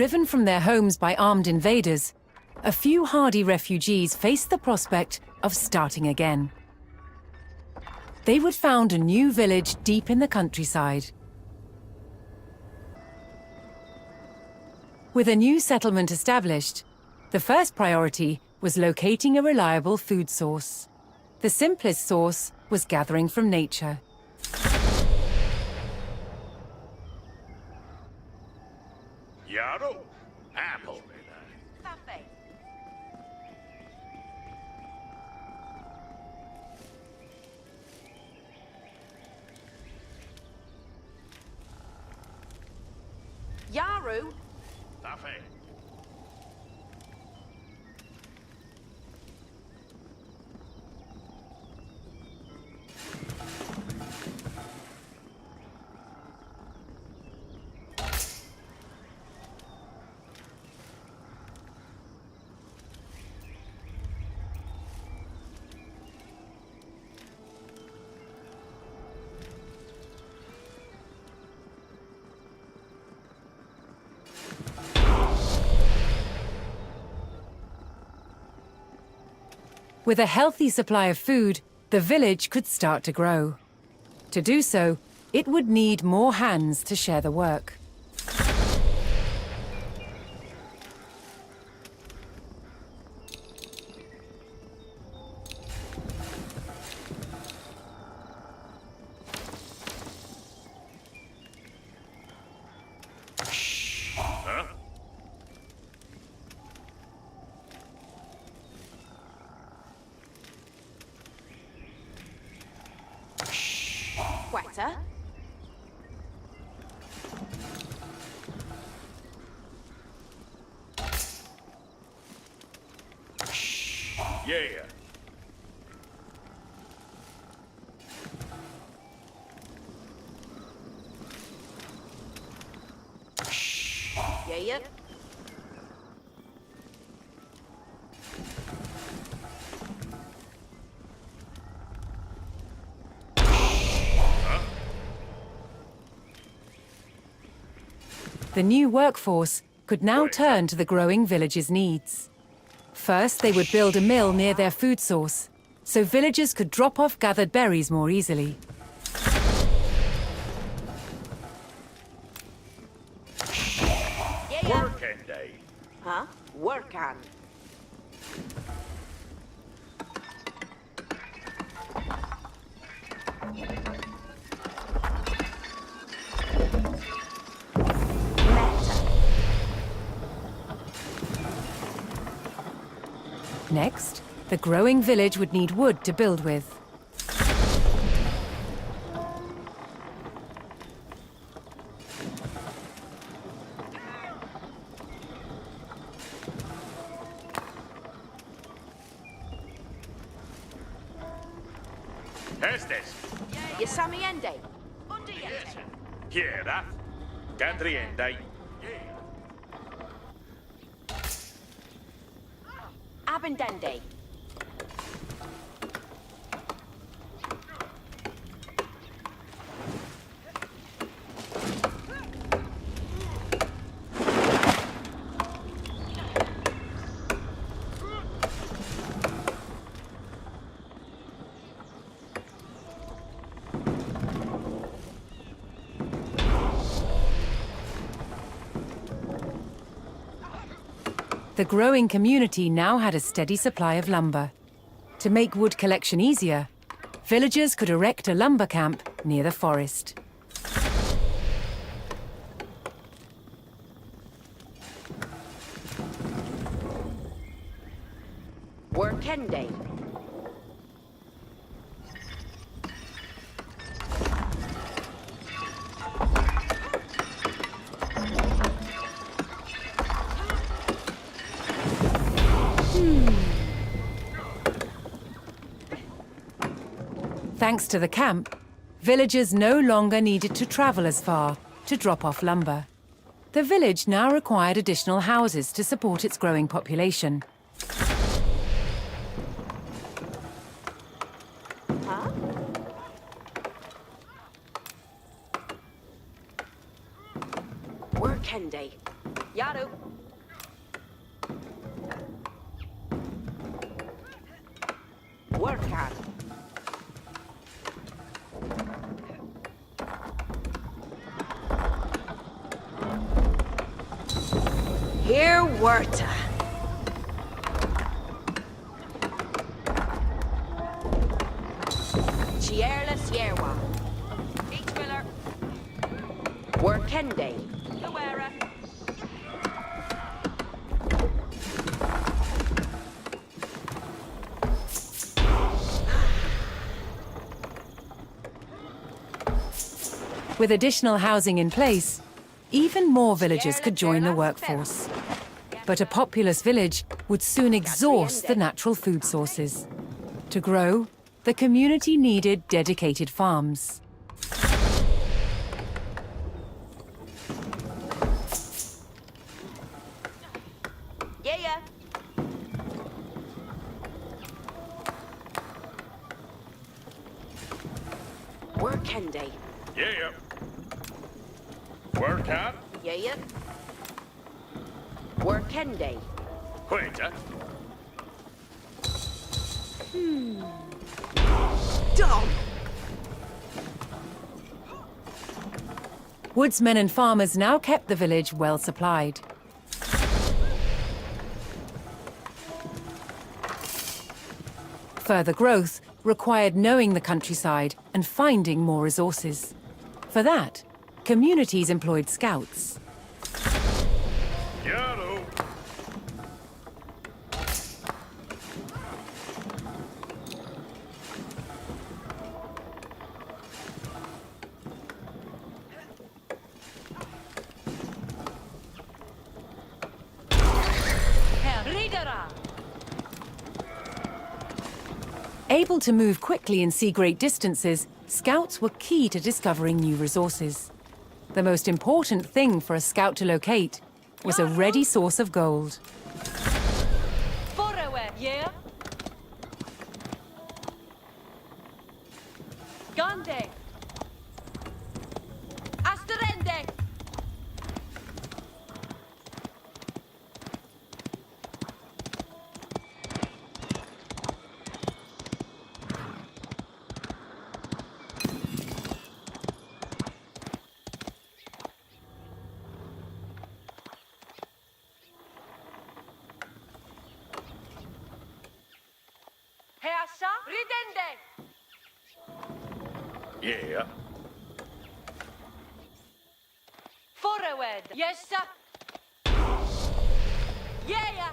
Driven from their homes by armed invaders, a few hardy refugees faced the prospect of starting again. They would found a new village deep in the countryside. With a new settlement established, the first priority was locating a reliable food source. The simplest source was gathering from nature. Yarrow, apple. Yaru, Toffee. With a healthy supply of food, the village could start to grow. To do so, it would need more hands to share the work. Quetta, Yeah. yeah. The new workforce could now turn to the growing village's needs. First, they would build a mill near their food source, so villagers could drop off gathered berries more easily. Yeah. Working day. Huh? Work on. Next, the growing village would need wood to build with. Estes. Yasamiende. Hiera. Gadriende. Abendende. The growing community now had a steady supply of lumber. To make wood collection easier, villagers could erect a lumber camp near the forest. Workende. Thanks to the camp, villagers no longer needed to travel as far to drop off lumber. The village now required additional houses to support its growing population. Huh? Workende. Yaru. Work on. Here Werta. Chierless Yerwa. Each Miller. Workende. Luera. With additional housing in place, even more villagers could join the workforce. But a populous village would soon exhaust the natural food sources. To grow, the community needed dedicated farms. Yeah. Workende. Yeah. Work on. Yeah. Workende. Waiter. Dom. Woodsmen and farmers now kept the village well supplied. Further growth required knowing the countryside and finding more resources. For that, communities employed scouts. Yaru. Able to move quickly and see great distances, scouts were key to discovering new resources. The most important thing for a scout to locate was a ready source of gold. Yeah? Gande. Asterende. Heasa ridende. Yeah. Forward. Yes, sir. Yeah.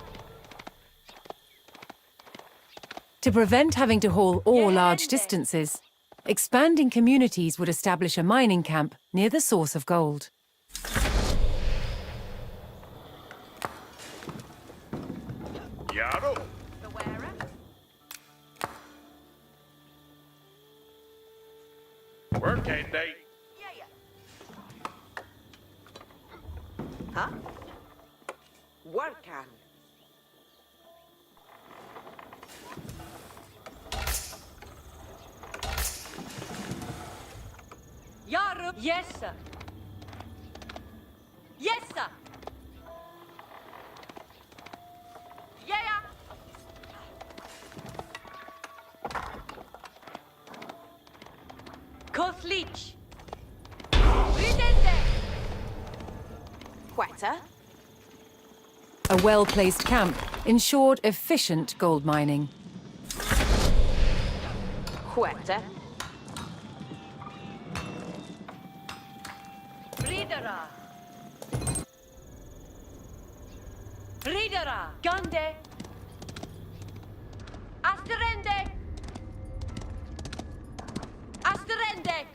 To prevent having to haul ore large distances, expanding communities would establish a mining camp near the source of gold. Yaru. The wearer. Workende. Yeah. Huh? Work on. Yaru. Yes, sir. Yes, sir. Yeah. Koslich. Ridende. Quetta. A well-placed camp ensured efficient gold mining. Quetta. Ridera. Ridera. Gande. Asterende. Asterende.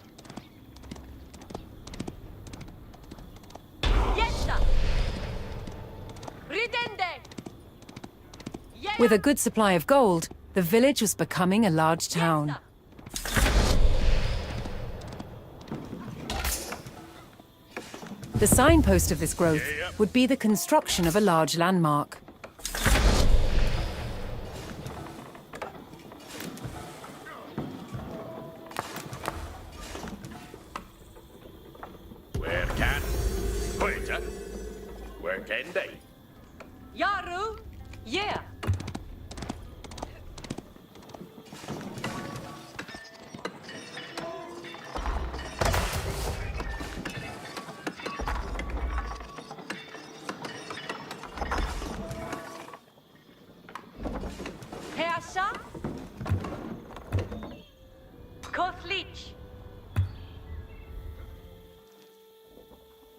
Yes, sir. Ridende. Yeah. With a good supply of gold, the village was becoming a large town. Yes, sir. The signpost of this growth would be the construction of a large landmark. Where can? Waiter. Workende. Garu. Yeah. Heasa. Kothlich.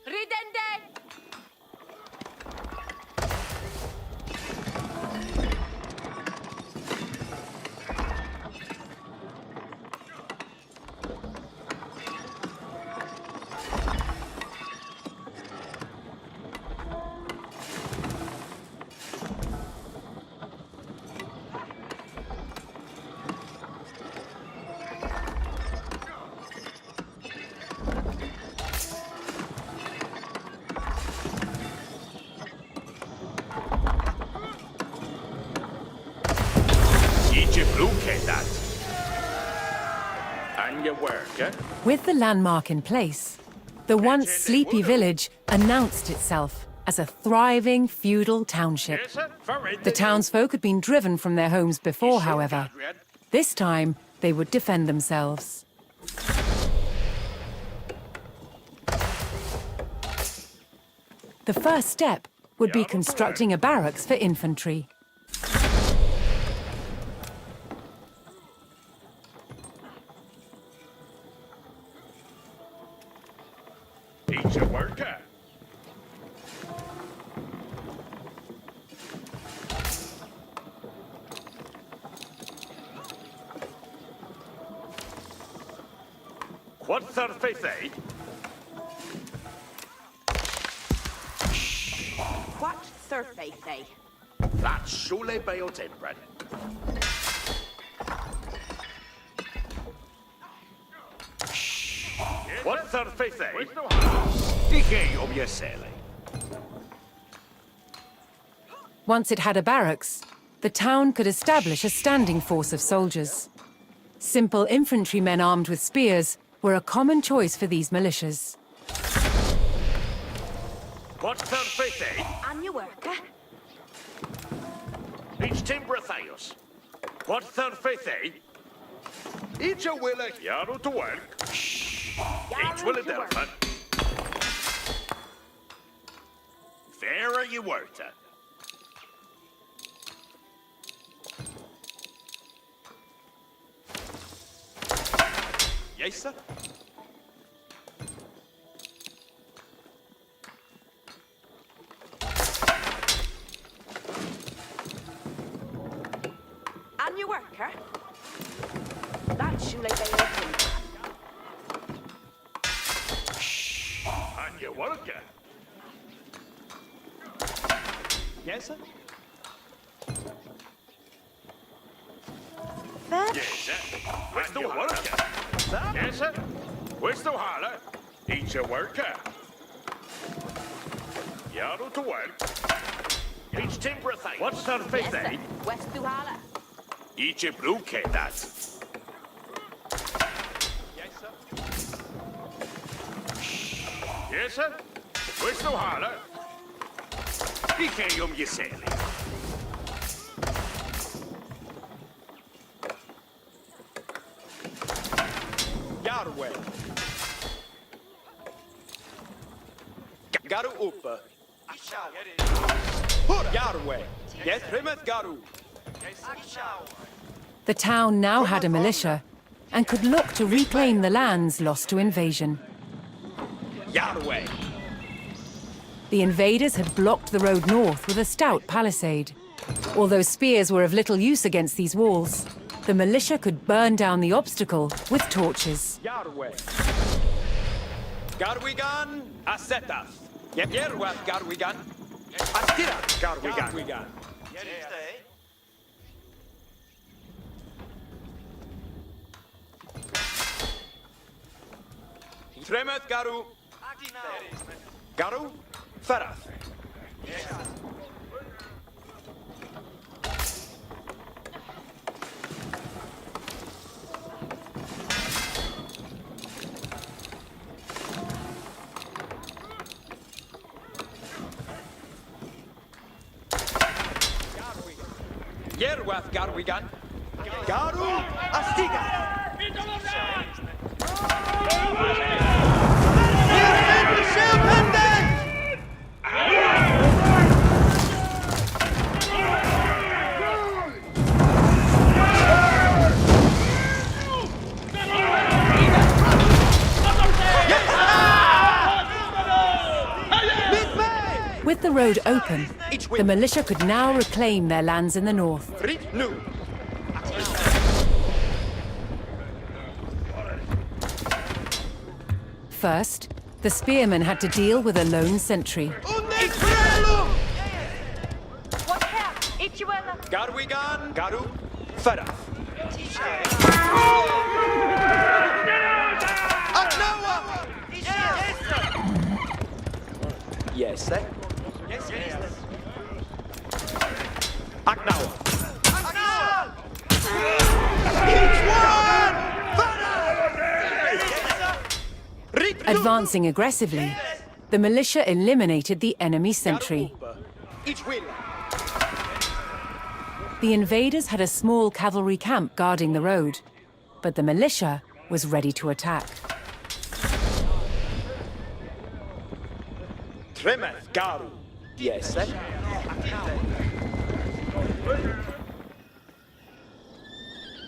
Ridende. And your work, eh? With the landmark in place, the once sleepy village announced itself as a thriving feudal township. Yes, sir. Very The townsfolk had been driven from their homes before, however. This time, they would defend themselves. The first step would be constructing a barracks for infantry. Each a worker. What's their faith, eh? What surface they? That's surely built in, Brad. What's their faith, eh? Dike om je sele. Once it had a barracks, the town could establish a standing force of soldiers. Simple infantrymen armed with spears were a common choice for these militias. What's their faith, eh? On your work, eh? Each timber Theos. What's their faith, eh? Each a willa Yaru to work. Each will a delphin. Fair are you worth it. Yes, sir. On your work, eh? That should be open. And you worker. Yes, sir. Yes, sir. Where's the worker? Yes, sir. Where's the holler? Each a worker. Yaru to work. Each timber thing. What's their faith, Yes, eh? sir. West Duhala. Each a blue kid, that. Yes, sir. Yes, sir. Where's the holler? Dike je sele. Yarwe. Garu uppe. Yarwe. Yes, Rimet Garu. The town now had a militia and could look to reclaim the lands lost to invasion. Yarwe. The invaders had blocked the road north with a stout palisade. Although spears were of little use against these walls, the militia could burn down the obstacle with torches. Yarwe. Garwigan Asetas. Yerwas Garwigan. Astira Garwigan. Tremet Garu. Garu Faras. Yerwath Garwigan. Garu Astiga. With the road open, the militia could now reclaim their lands in the north. First, the spearmen had to deal with a lone sentry. Garwigan Garu Ferath. Yes, sir. Yes, yes. Aknawa. Advancing aggressively, the militia eliminated the enemy sentry. The invaders had a small cavalry camp guarding the road, but the militia was ready to attack. Tremeth Garu. Yes, sir.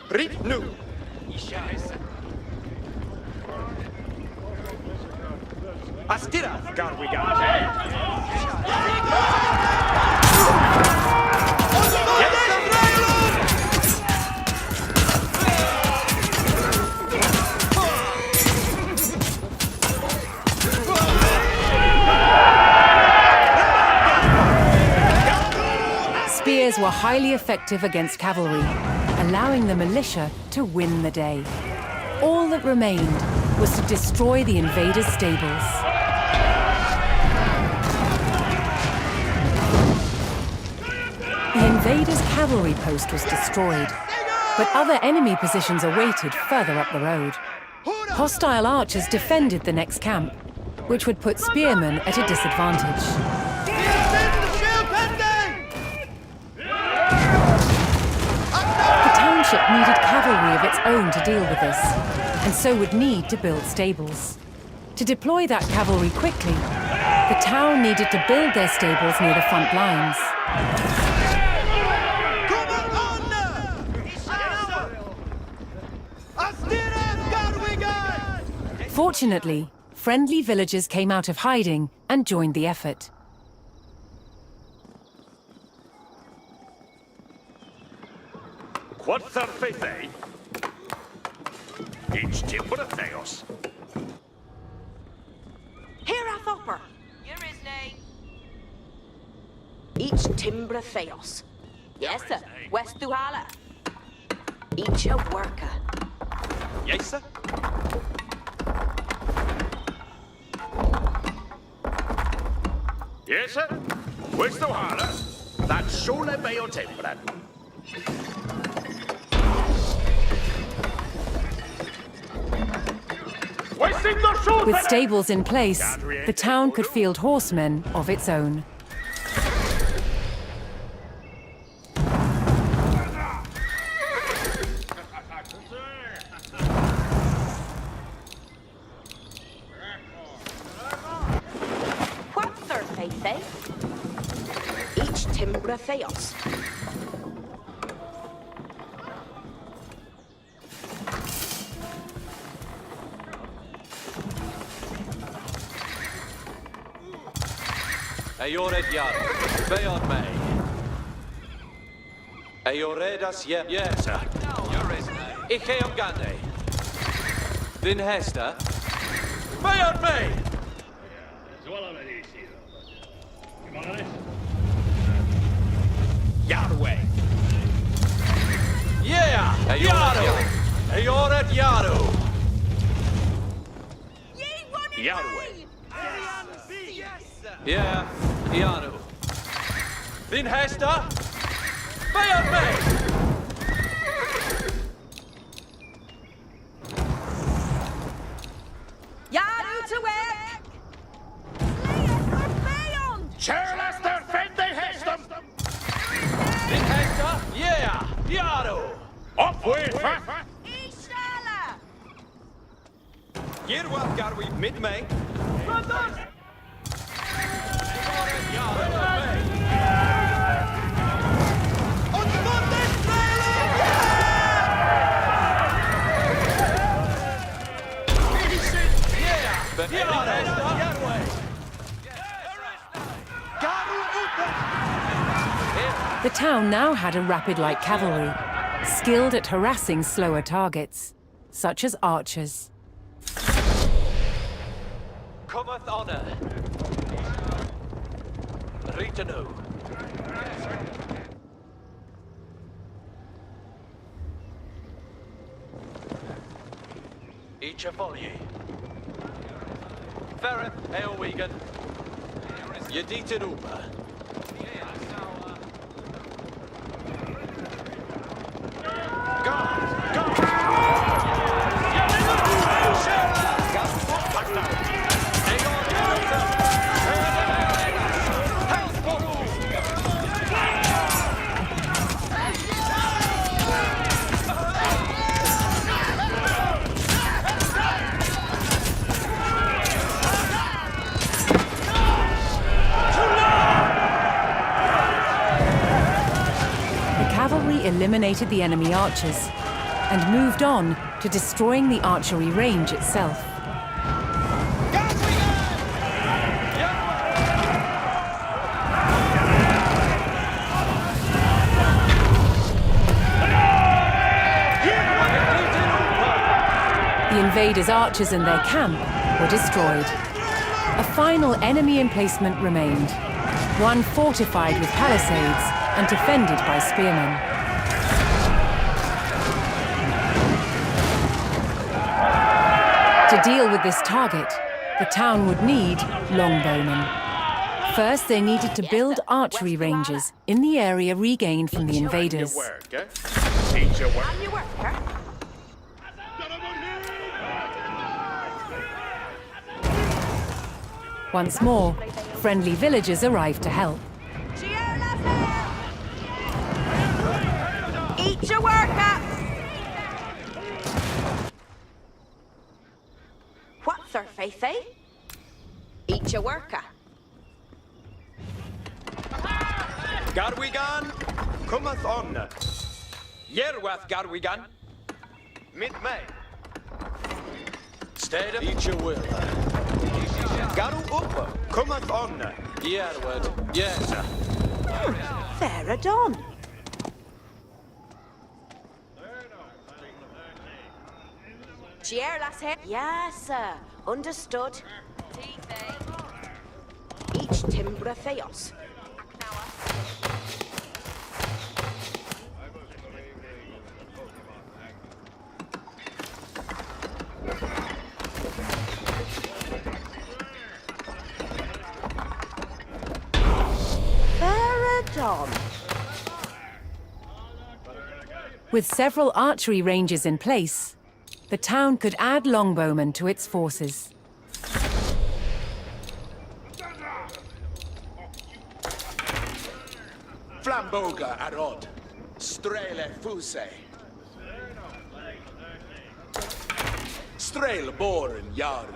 Ritnu. Astira Garwigan. Spears were highly effective against cavalry, allowing the militia to win the day. All that remained was to destroy the invaders' stables. The invaders' cavalry post was destroyed, but other enemy positions awaited further up the road. Hostile archers defended the next camp, which would put spearmen at a disadvantage. The township needed cavalry of its own to deal with this, and so would need to build stables. To deploy that cavalry quickly, the town needed to build their stables near the front lines. Fortunately, friendly villagers came out of hiding and joined the effort. Quod therfeithe? Each timber of Theos. Here a thopper. Here is nay. Each timbre theos. Yes, sir. West Duhala. Each a worker. Yes, sir. Yes, sir. Where's the water? That sole beo timber. With stables in place, the town could field horsemen of its own. What therfeithe? Each timbre theos. Ayored Yar. Beod May. Ayoredas Yem. Yes, sir. Icheom Gande. Din Hester. Beod May. Yarway. Yeah! Yaru! Ayored Yaru! Yarway. Yeah, Yaru. Din Hester. Beod May. Yaru to work! Charles therfeithe Hestum. Din Hester. Yeah! Ishala! Yerwat Garwi mid-May. The town now had a rapid light cavalry, skilled at harassing slower targets, such as archers. Cometh honor. Ritanu. Each a folly. Ferreth Eowegan. Yeditin Uber. Eliminated the enemy archers and moved on to destroying the archery range itself. The invaders' archers and their camp were destroyed. A final enemy emplacement remained, one fortified with palisades and defended by spearmen. To deal with this target, the town would need longbowmen. First, they needed to build archery ranges in the area regained from the invaders. Eat your work. On your work, huh? Once more, friendly villagers arrived to help. Eat your worker! What's her faith, eh? Eat your worker. Garwigan, cometh on. Yerwath Garwigan, mid-May. Stead each your will. Garu up, cometh on. Yerward, yes. Fair dawn. Cheer, lass here. Yes, sir. Understood. Each timbre theos. Faradon. With several archery ranges in place, the town could add longbowmen to its forces. Flamboga arod, strele fuse. Strail boren yaru.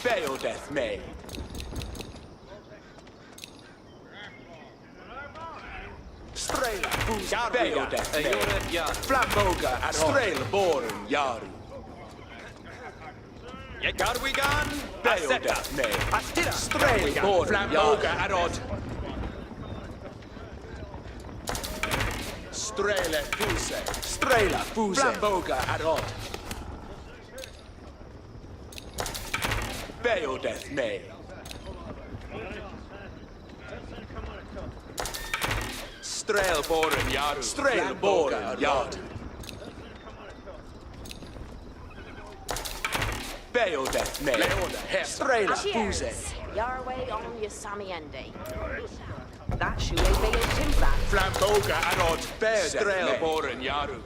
Beodeth me. Strail fuse beodeth me. Flamboga arod, strail boren yaru. Garwigan, Beodeth me. Strail boren flamboga arod. Strele fuse. Strela fuse. Flamboga arod. Beodeth me. Strail boren yaru. Strail boren yard. Beodeth me. Strela fuse. Cheers. Your way on your samiendi. That shoe ain't be a timber. Flamboga arod. Beodeth me. Strail boren yaru.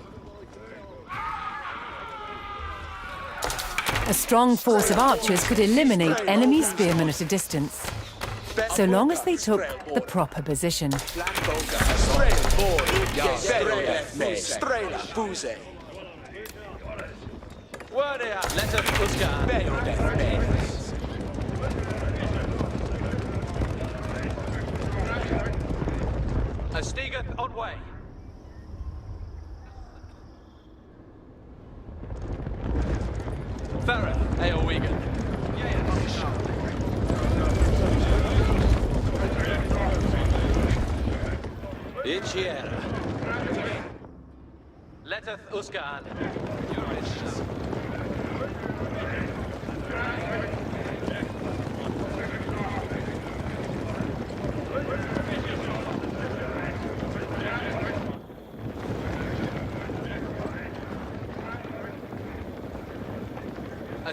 A strong force of archers could eliminate enemy spearmen at a distance. so long as they took the proper position. Stigeth on way. Farah, Aowegan. Ichiera. Leteth Uskaan. Your riches.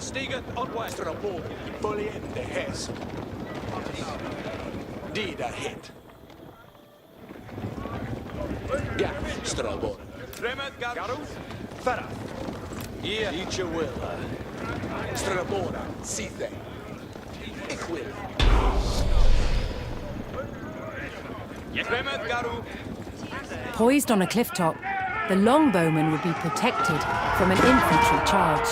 Stigeth on way. Strabord, Poliente Hest. Dida hit. Gaff, Strabord. Remeth Garus. Farah. Yeah. Ichawilla. Strabora, Sithe. Ichwil. Remeth Garu. Poised on a cliff top, the longbowman would be protected from an infantry charge.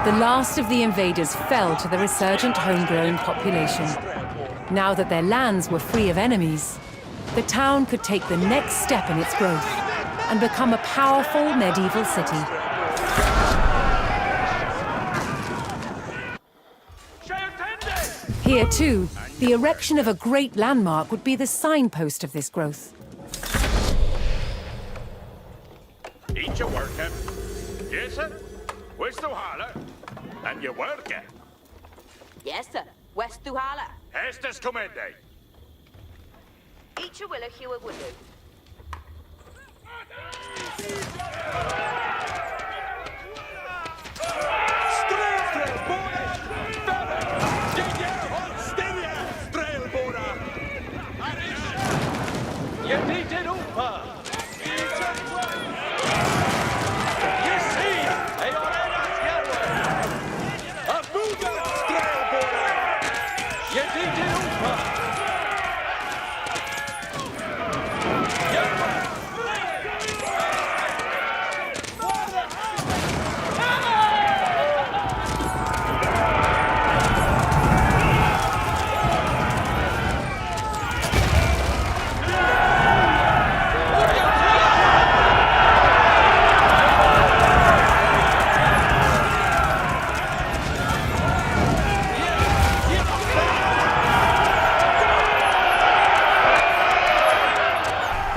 The last of the invaders fell to the resurgent homegrown population. Now that their lands were free of enemies, the town could take the next step in its growth and become a powerful medieval city. Here, too, the erection of a great landmark would be the signpost of this growth. Eat your work, yes, sir. Where's the holler? And your work, Yes, sir. West Duhala. Estes comende. Each a willow Hugh would do.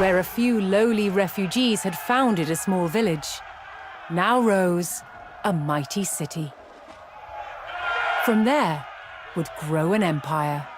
Where a few lowly refugees had founded a small village, now rose a mighty city. From there would grow an empire.